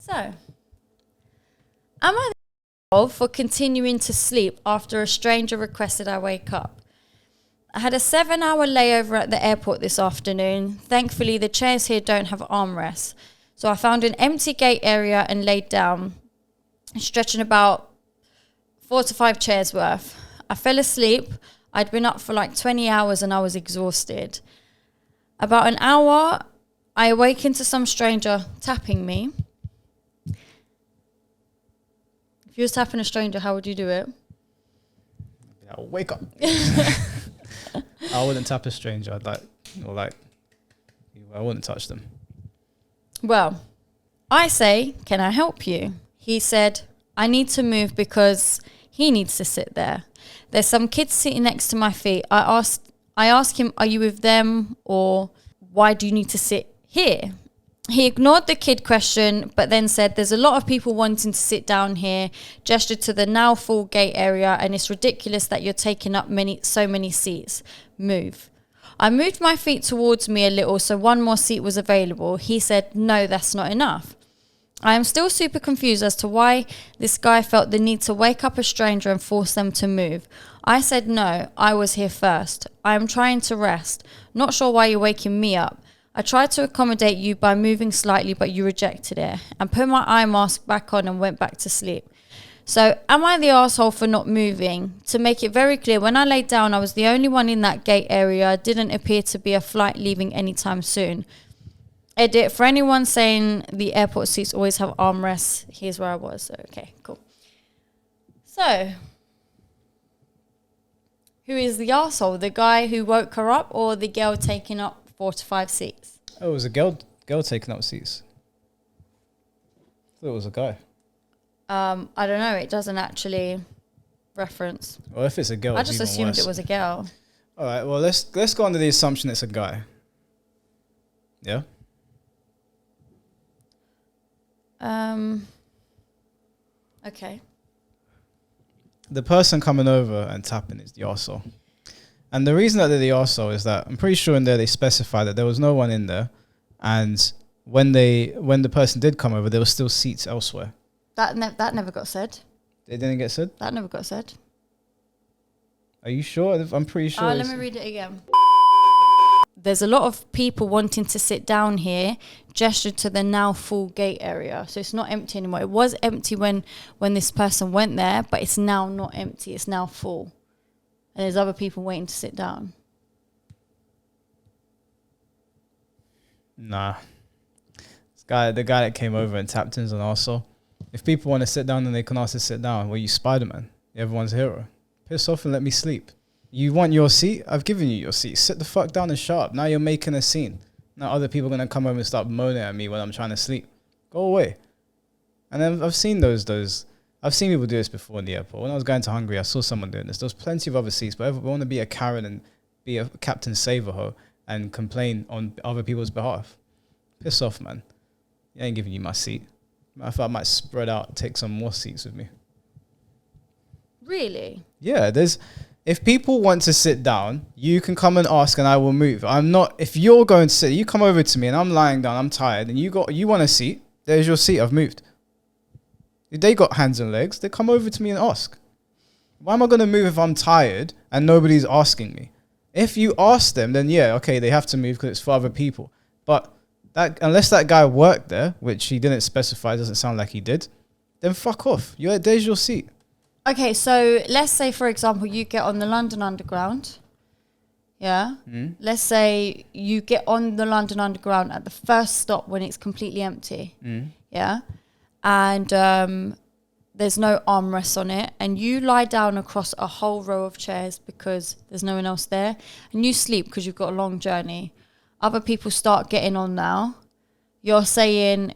So, am I the asshole for continuing to sleep after a stranger requested I wake up? I had a 7-hour layover at the airport this afternoon. Thankfully, the chairs here don't have armrests. So I found an empty gate area and laid down, stretching about 4 to 5 chairs worth. I fell asleep. I'd been up for like 20 hours and I was exhausted. About an hour, I awakened to some stranger tapping me. If you was tapping a stranger, how would you do it? I'll wake up. I wouldn't tap a stranger. I wouldn't touch them. Well, I say, can I help you? He said, I need to move because he needs to sit there. There's some kids sitting next to my feet. I asked him, are you with them, or why do you need to sit here? He ignored the kid question, but then said, there's a lot of people wanting to sit down here, gestured to the now full gate area, and it's ridiculous that you're taking up so many seats. Move. I moved my feet towards me a little so one more seat was available. He said, no, that's not enough. I am still super confused as to why this guy felt the need to wake up a stranger and force them to move. I said, no, I was here first. I am trying to rest. Not sure why you're waking me up. I tried to accommodate you by moving slightly, but you rejected it, and put my eye mask back on and went back to sleep. So am I the asshole for not moving? To make it very clear, when I laid down, I was the only one in that gate area. Didn't appear to be a flight leaving anytime soon. Edit, for anyone saying the airport seats always have armrests, here's where I was. So, okay, cool. So, who is the asshole? The guy who woke her up, or the girl taking up 4 to 5 seats? Oh, it was a girl taking up seats. I thought it was a guy. I don't know. It doesn't actually reference. Well, if it's a girl, I just assumed it was a girl. All right. Well, let's go under the assumption it's a guy. Yeah. Okay. The person coming over and tapping is the arsehole. And the reason that they're the arsehole is that I'm pretty sure in there they specify that there was no one in there, and when the person did come over, there were still seats elsewhere. That never got said. It didn't get said? That never got said. Are you sure? I'm pretty sure. Let me read it again. There's a lot of people wanting to sit down here, gestured to the now full gate area. So it's not empty anymore. It was empty when this person went there, but it's now not empty. It's now full. And there's other people waiting to sit down. Nah. The guy that came over and tapped in is an arsehole. If people want to sit down, then they can ask to sit down. Well, you Spider-Man. You're everyone's hero. Piss off and let me sleep. You want your seat? I've given you your seat. Sit the fuck down and shut up. Now you're making a scene. Now other people are going to come over and start moaning at me when I'm trying to sleep. Go away. And then I've seen I've seen people do this before in the airport. When I was going to Hungary, I saw someone doing this. There was plenty of other seats, but everyone want to be a Karen and be a Captain Save-A-Ho and complain on other people's behalf. Piss off, man. I ain't giving you my seat. I thought I might spread out and take some more seats with me. Really? Yeah, if people want to sit down, you can come and ask and I will move. If you're going to sit, you come over to me and I'm lying down, I'm tired, and you want a seat, there's your seat, I've moved. If they got hands and legs, they come over to me and ask. Why am I going to move if I'm tired and nobody's asking me? If you ask them, then yeah, okay, they have to move because it's for other people. But unless that guy worked there, which he didn't specify, doesn't sound like he did, then fuck off. There's your seat. Okay, so let's say, for example, you get on the London Underground. Yeah? Let's say you get on the London Underground at the first stop when it's completely empty. Yeah? And there's no armrests on it. And you lie down across a whole row of chairs because there's no one else there. And you sleep because you've got a long journey. Other people start getting on now. You're saying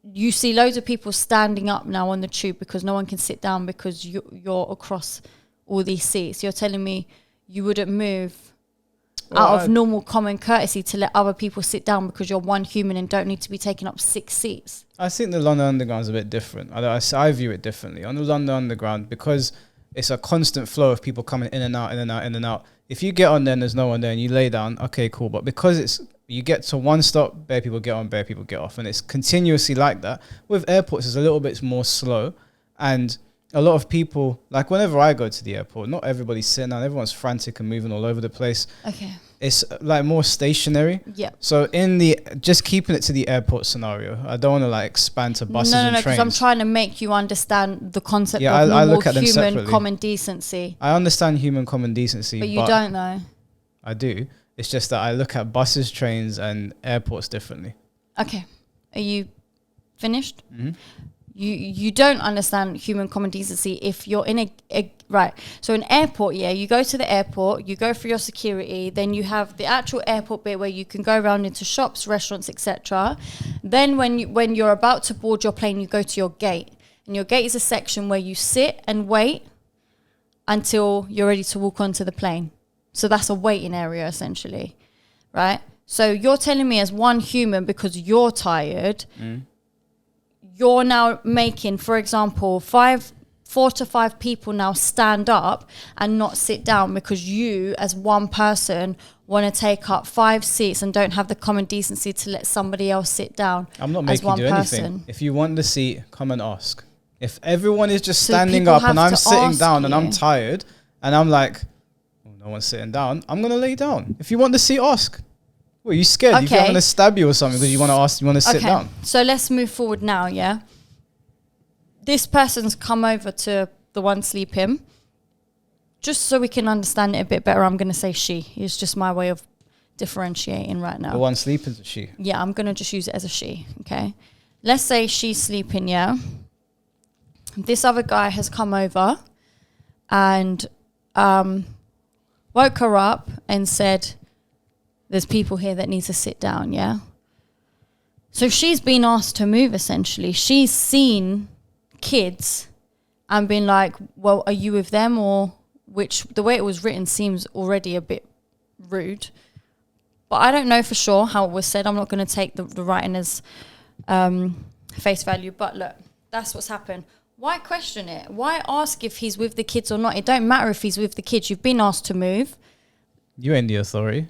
you see loads of people standing up now on the tube because no one can sit down because you're across all these seats. You're telling me you wouldn't move out of normal common courtesy to let other people sit down because you're one human and don't need to be taking up 6 seats. I think the London Underground is a bit different. I view it differently. On the London Underground, because it's a constant flow of people coming in and out, in and out, in and out. If you get on there and there's no one there and you lay down, okay, cool. But because You get to one stop, bare people get on, bare people get off. And it's continuously like that. With airports, it's a little bit more slow. And a lot of people, like whenever I go to the airport, not everybody's sitting down. Everyone's frantic and moving all over the place. Okay. It's like more stationary. Yeah. So just keeping it to the airport scenario. I don't want to like expand to buses and trains. because I'm trying to make you understand the concept of I look at them human separately. common decency. I understand human common decency. But you don't know. I do. It's just that I look at buses, trains and airports differently. Okay. Are you finished? Mm-hmm. You don't understand human common decency if you're in a right. So an airport, you go to the airport, you go for your security, then you have the actual airport bit where you can go around into shops, restaurants, etc. Then when you're about to board your plane, you go to your gate. And your gate is a section where you sit and wait until you're ready to walk onto the plane. So that's a waiting area essentially, right? So you're telling me as one human, because you're tired, you're now making, for example, 4 to 5 people now stand up and not sit down because you as one person want to take up 5 seats and don't have the common decency to let somebody else sit down. I'm not making you do anything. If you want the seat, come and ask. If everyone is just standing up and I'm sitting down and I'm tired and I'm like, no one's sitting down, I'm going to lay down. If you want the seat, ask. Well, you scared? Okay. You think I'm going to stab you or something because you want to sit down? So let's move forward now, yeah? This person's come over to the one sleeping. Just so we can understand it a bit better, I'm going to say she. It's just my way of differentiating right now. The one sleeping is a she? Yeah, I'm going to just use it as a she, okay? Let's say she's sleeping, yeah? This other guy has come over and woke her up and said, there's people here that need to sit down, yeah? So she's been asked to move, essentially. She's seen kids and been like, well, are you with them? Or which, the way it was written seems already a bit rude. But I don't know for sure how it was said. I'm not going to take the writing as face value. But look, that's what's happened. Why question it? Why ask if he's with the kids or not? It don't matter if he's with the kids. You've been asked to move. You ain't the authority.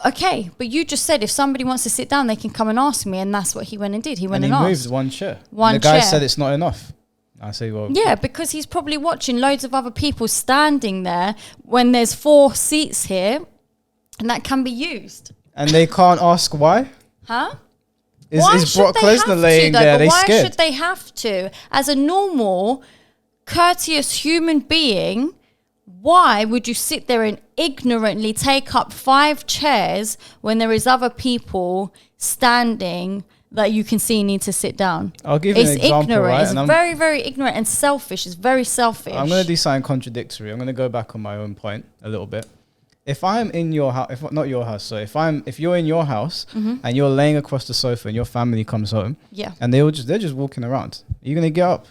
Okay, but you just said if somebody wants to sit down, they can come and ask me, and that's what he went and did. He went and asked. And he moved one chair. The guy said it's not enough. I say, well... Yeah, because he's probably watching loads of other people standing there when there's 4 seats here, and that can be used. And they can't ask why? Huh? Is Brock Lesnar laying there? They scared. Why should they have to? As a normal, courteous human being... Why would you sit there and ignorantly take up 5 chairs when there is other people standing that you can see need to sit down? I'll give you an example, ignorant. right? It's very, very ignorant and selfish. It's very selfish. I'm going to do something contradictory. I'm going to go back on my own point a little bit. If I'm in your house, if not your house, so if you're in your house and you're laying across the sofa and your family comes home, and they're just walking around, are you going to get up?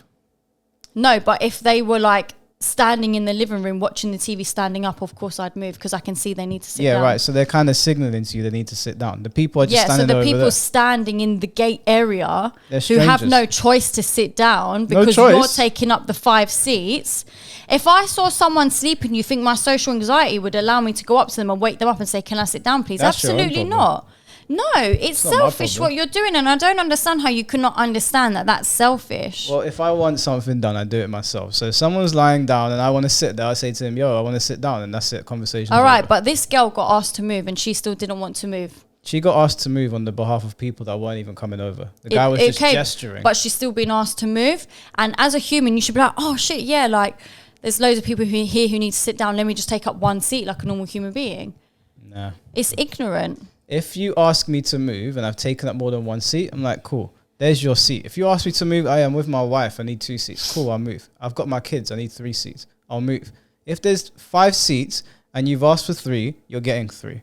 No, but if they were like standing in the living room watching the TV standing up, of course I'd move because I can see they need to sit down. Yeah, right. So they're kind of signaling to you they need to sit down. The people are just standing over there. Yeah, so the people standing in the gate area who have no choice to sit down because you're taking up the 5 seats. If I saw someone sleeping, you think my social anxiety would allow me to go up to them and wake them up and say, can I sit down, please? Absolutely not. No, it's selfish what you're doing, and I don't understand how you cannot understand that that's selfish. Well, if I want something done, I do it myself. So if someone's lying down and I want to sit there, I say to him, yo, I want to sit down, and that's it, conversation. All right, but this girl got asked to move and she still didn't want to move. She got asked to move on the behalf of people that weren't even coming over. The guy was just gesturing. But she's still been asked to move, and as a human, you should be like, oh shit, yeah, like there's loads of people here who need to sit down. Let me just take up 1 seat like a normal human being. Nah. It's ignorant. If you ask me to move and I've taken up more than 1 seat, I'm like, cool, there's your seat. If you ask me to move, I am with my wife, I need 2 seats. Cool, I'll move. I've got my kids, I need 3 seats. I'll move. If there's 5 seats and you've asked for 3, you're getting 3.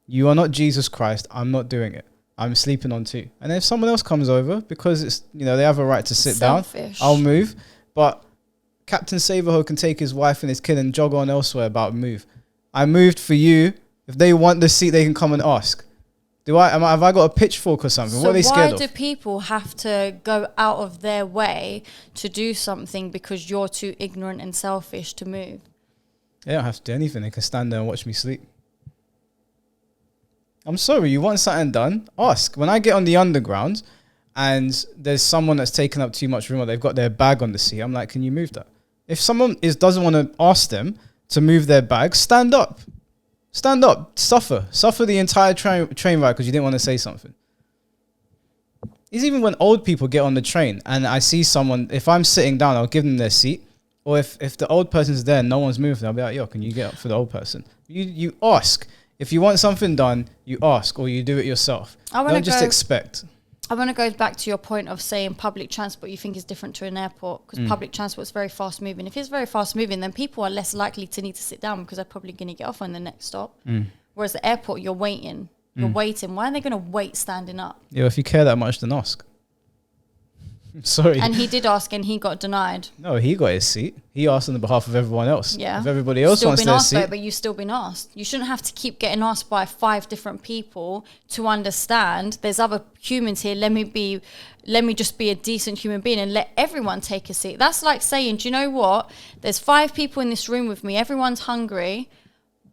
You are not Jesus Christ. I'm not doing it. I'm sleeping on 2. And if someone else comes over, because it's, they have a right to sit down, I'll move. But Captain Saverho can take his wife and his kid and jog on elsewhere about move. I moved for you. If they want the seat, they can come and ask. Have I got a pitchfork or something? What are they scared of? So why do people have to go out of their way to do something because you're too ignorant and selfish to move? They don't have to do anything. They can stand there and watch me sleep. I'm sorry, you want something done? Ask. When I get on the underground and there's someone that's taken up too much room or they've got their bag on the seat, I'm like, can you move that? If someone doesn't want to ask them to move their bag, stand up. Stand up. Suffer the entire train ride because you didn't want to say something. It's even when old people get on the train and I see someone, if I'm sitting down, I'll give them their seat. Or if the old person's there and no one's moving, I'll be like, yo, can you get up for the old person? You ask. If you want something done, you ask or you do it yourself. Don't just expect. I want to go back to your point of saying public transport you think is different to an airport because public transport is very fast moving. If it's very fast moving, then people are less likely to need to sit down because they're probably going to get off on the next stop. Whereas the airport, you're waiting. You're waiting. Why are they going to wait standing up? Yeah, if you care that much, then ask. Sorry. And he did ask and he got denied. No, he got his seat. He asked on the behalf of everyone else. Yeah. If everybody else wants their seat. But you've still been asked. You shouldn't have to keep getting asked by 5 different people to understand there's other humans here. Let me just be a decent human being and let everyone take a seat. That's like saying, do you know what? There's 5 people in this room with me. Everyone's hungry,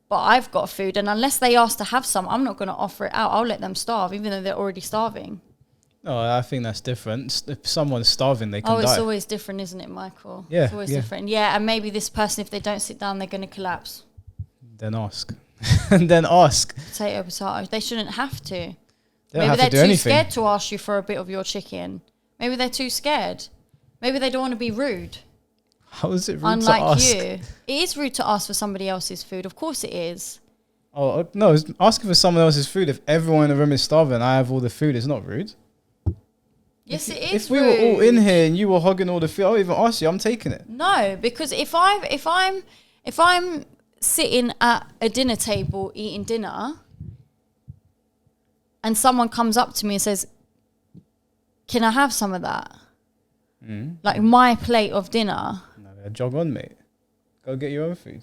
but I've got food. And unless they ask to have some, I'm not going to offer it out. I'll let them starve, even though they're already starving. No, I think that's different. If someone's starving, they can die. Oh, it's always different, isn't it, Michael? Yeah. It's always different. Yeah, and maybe this person, if they don't sit down, they're going to collapse. Then ask. And then ask. Potato. They shouldn't have to. Maybe they're too scared to ask you for a bit of your chicken. Maybe they're too scared. Maybe they don't want to be rude. How is it rude Unlike to ask? you. It is rude to ask for somebody else's food. Of course it is. Oh, no, it's asking for someone else's food. If everyone in the room is starving and I have all the food, it's not rude. Yes, it is. If we were all in here and you were hogging all the food, I'll even ask you. I'm taking it. No, because if I'm sitting at a dinner table eating dinner, and someone comes up to me and says, "Can I have some of that?" Like my plate of dinner. No, jog on, mate. Go get your own food.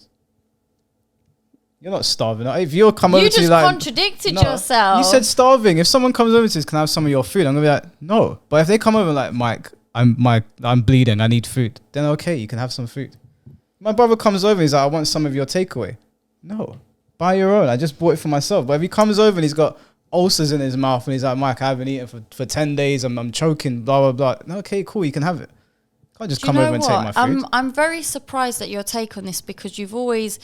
You're not starving. If you'll come over to you like... just contradicted yourself. You said starving. If someone comes over and says, can I have some of your food? I'm going to be like, no. But if they come over like, Mike, I'm bleeding. I need food. Then okay, you can have some food. My brother comes over and he's like, I want some of your takeaway. No. Buy your own. I just bought it for myself. But if he comes over and he's got ulcers in his mouth and he's like, Mike, I haven't eaten for 10 days. I'm choking, blah, blah, blah. No, okay, cool. You can have it. Can't just come over and take my food. I'm very surprised at your take on this because you've always,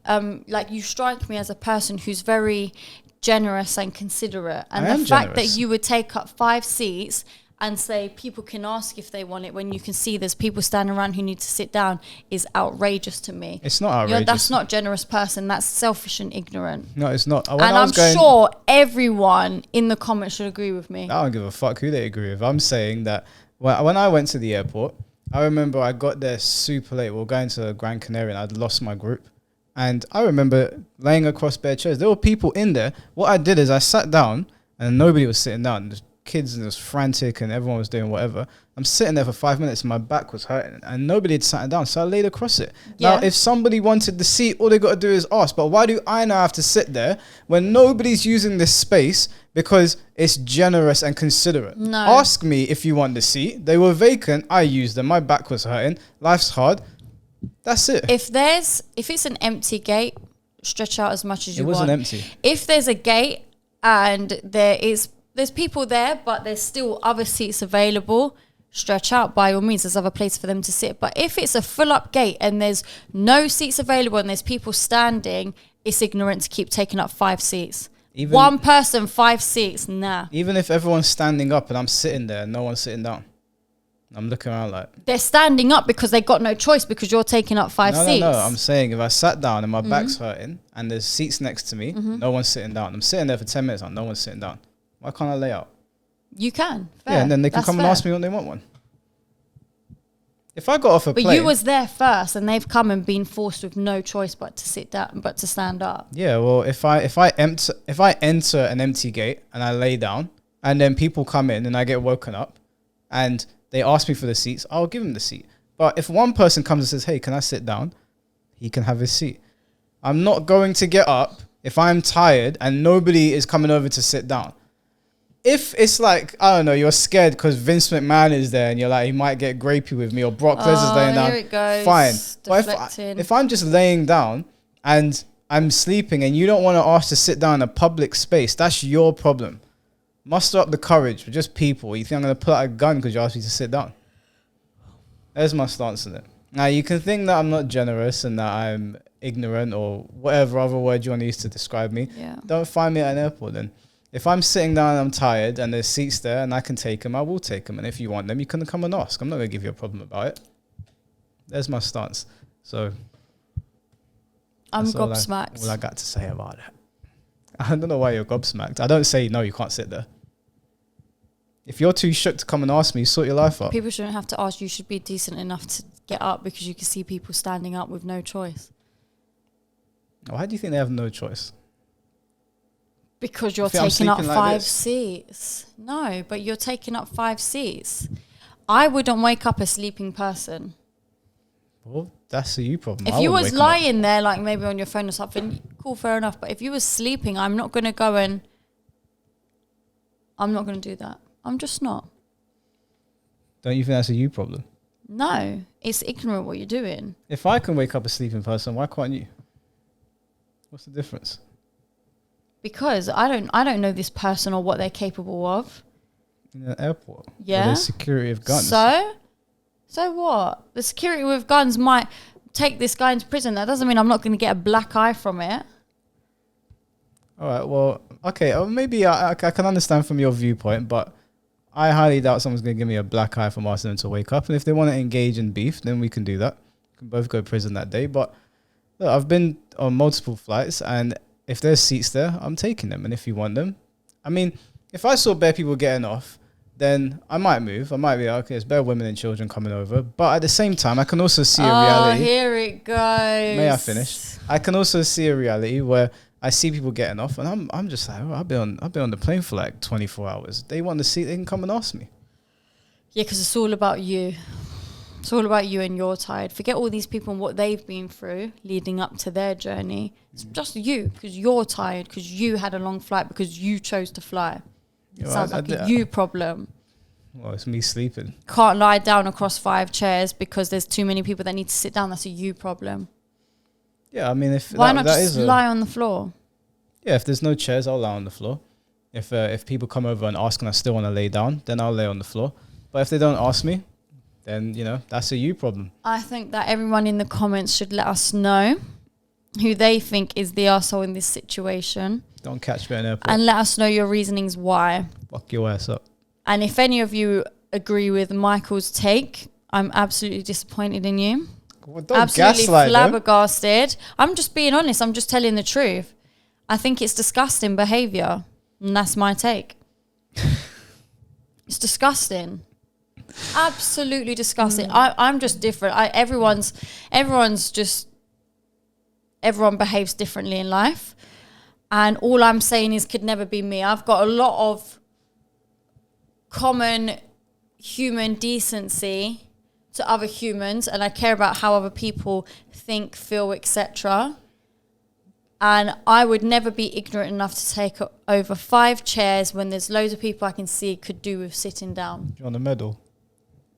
you strike me as a person who's very generous and considerate. And the fact that you would take up 5 seats and say people can ask if they want it when you can see there's people standing around who need to sit down is outrageous to me. It's not outrageous. That's not generous person. That's selfish and ignorant. No, it's not. I'm sure everyone in the comments should agree with me. I don't give a fuck who they agree with. I'm saying that when I went to the airport, I remember I got there super late. We were going to Gran Canaria and I'd lost my group. And I remember laying across bare chairs. There were people in there. What I did is I sat down and nobody was sitting down. The kids was frantic and everyone was doing whatever. I'm sitting there for 5 minutes and my back was hurting and nobody had sat down. So I laid across it. Yeah. Now, if somebody wanted the seat, all they got to do is ask. But why do I now have to sit there when nobody's using this space? Because it's generous and considerate. No. Ask me if you want the seat. They were vacant. I used them. My back was hurting. Life's hard. That's it. If it's an empty gate, stretch out as much as you want. It wasn't empty. If there's a gate and there's people there, but there's still other seats available, stretch out by all means. There's other places for them to sit. But if it's a full up gate and there's no seats available and there's people standing, it's ignorant to keep taking up 5 seats. One person, 5 seats, nah. Even if everyone's standing up and I'm sitting there and no one's sitting down, I'm looking around like... They're standing up because they got no choice because you're taking up 5 seats. No. I'm saying if I sat down and my back's hurting and there's seats next to me, no one's sitting down. I'm sitting there for 10 minutes and no one's sitting down. Why can't I lay out? You can. Fair. Yeah, and then they can come and ask me when they want one. If I got off a plane... But you was there first and they've come and been forced with no choice but to sit down, but to stand up. Yeah, well, if I enter an empty gate and I lay down and then people come in and I get woken up and they ask me for the seats, I'll give them the seat. But if one person comes and says, hey, can I sit down? He can have his seat. I'm not going to get up if I'm tired and nobody is coming over to sit down. If it's like, I don't know, you're scared because Vince McMahon is there and you're like, he might get grapey with me or Brock Lesnar's laying down. Here it goes. Fine. But if I'm just laying down and I'm sleeping and you don't want to ask to sit down in a public space, that's your problem. Muster up the courage. We're just people. You think I'm going to pull out a gun because you asked me to sit down? There's my stance on it. Now, you can think that I'm not generous and that I'm ignorant or whatever other word you want to use to describe me. Yeah. Don't find me at an airport then. If I'm sitting down and I'm tired and there's seats there and I can take them, I will take them. And if you want them, you can come and ask. I'm not going to give you a problem about it. There's my stance. So I'm that's gobsmacked. all I got to say about that. I don't know why you're gobsmacked. I don't say, no, you can't sit there. If you're too shook to come and ask me, sort your life out. People shouldn't have to ask. You should be decent enough to get up because you can see people standing up with no choice. Why do you think they have no choice? Because you're You think I'm taking up sleeping like 5 this? seats. No, but you're taking up 5 seats. I wouldn't wake up a sleeping person. Well, that's a you problem. If I you wouldn't was wake 'em up. lying there, like maybe on your phone or something, cool, fair enough. But if you was sleeping, I'm not going to go and... I'm not going to do that. I'm just not. Don't you think that's a you problem? No, it's ignorant what you're doing. If I can wake up a sleeping person, why can't you? What's the difference? Because I don't know this person or what they're capable of. In an airport? Yeah. Where there's security of guns. So what? The security with guns might take this guy into prison. That doesn't mean I'm not going to get a black eye from it. All right, well, okay, maybe I can understand from your viewpoint, but I highly doubt someone's going to give me a black eye from asking them to wake up. And if they want to engage in beef, then we can do that. We can both go to prison that day. But look, I've been on multiple flights, and if there's seats there, I'm taking them. And if you want them, I mean, if I saw bare people getting off, then I might move. I might be like, okay, there's bare women and children coming over. But at the same time, I can also see a reality. Oh, here it goes. May I finish? I can also see a reality where I see people getting off, and I'm just like, oh, I've been on the plane for like 24 hours. They want to see, they can come and ask me. Yeah, because it's all about you. It's all about you and you're tired. Forget all these people and what they've been through leading up to their journey. It's just you because you're tired, because you had a long flight, because you chose to fly. It sounds like a you problem. Well, it's me sleeping. Can't lie down across 5 chairs because there's too many people that need to sit down. That's a you problem. Yeah, I mean, if why not just lie on the floor? Yeah, if there's no chairs, I'll lie on the floor. If people come over and ask and I still want to lay down, then I'll lay on the floor. But if they don't ask me, then, you know, that's a you problem. I think that everyone in the comments should let us know who they think is the arsehole in this situation. Don't catch me at an airport. And let us know your reasonings why. Fuck your ass up. And if any of you agree with Michael's take, I'm absolutely disappointed in you. Well, don't absolutely gaslight flabbergasted. I'm just being honest. I'm just telling the truth. I think it's disgusting behaviour. And that's my take. It's disgusting. Absolutely disgusting. I'm just different. Everyone behaves differently in life. And all I'm saying is could never be me. I've got a lot of common human decency to other humans, and I care about how other people think, feel, etc. And I would never be ignorant enough to take over 5 chairs when there's loads of people I can see could do with sitting down. Do you want a medal?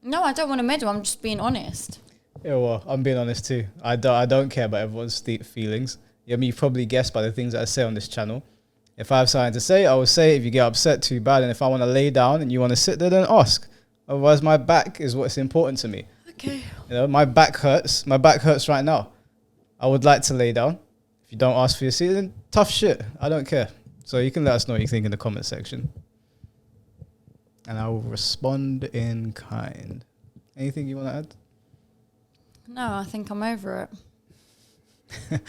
No, I don't want a medal. I'm just being honest. Yeah, well, I'm being honest too. I don't care about everyone's feelings. Yeah, I mean, you probably guessed by the things that I say on this channel. If I have something to say, I will say it. If you get upset, too bad. And if I want to lay down and you want to sit there, then ask. Otherwise, my back is what's important to me. Okay. You know, my back hurts. My back hurts right now. I would like to lay down. If you don't ask for your seat, then tough shit. I don't care. So you can let us know what you think in the comment section. And I will respond in kind. Anything you want to add? No, I think I'm over it.